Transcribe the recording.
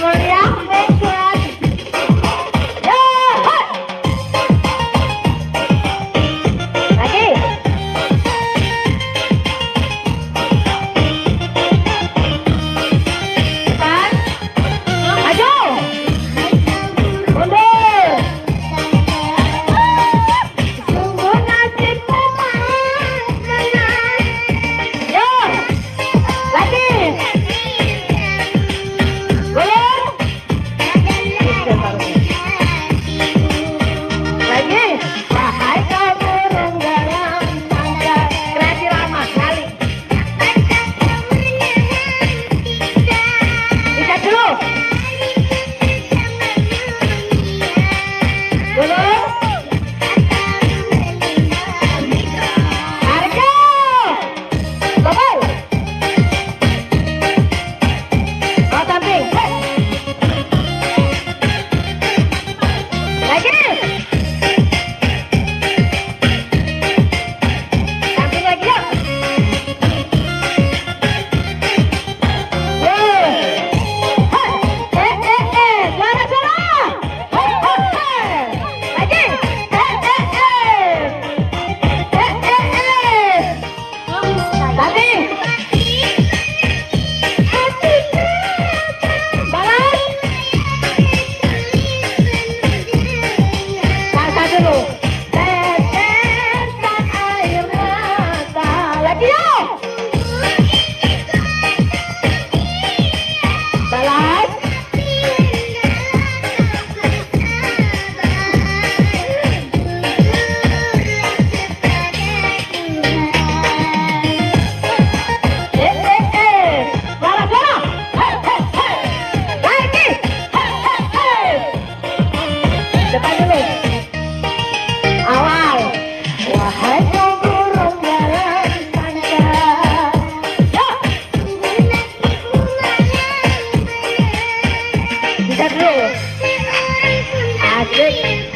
meriah hebat. Ya, hai. Lagi. Depan. Maju. Mundur. Sungguh nasib teman. Ya. Lagi. Burung. Lagi. Wahai kau burung dalam sangkar. Kreasi lama sekali. Ikat dulu. Burung. Tarik ke. Bobol. Oh, samping. Hei. Lagi. Samping lagi yuk. Hei. Suara suara. Hei, hei, hei. Lagi. Samping. Balas. Kata dulu. Tetesan air mata. Lagi yuk. Balas. Suara suara. Hei, hei, hei. Lagi. Hei, hei, hei. Depan dulu. Awal. Wahai kau burung dalam sangkar. Ya. Bisa dulu. Asik.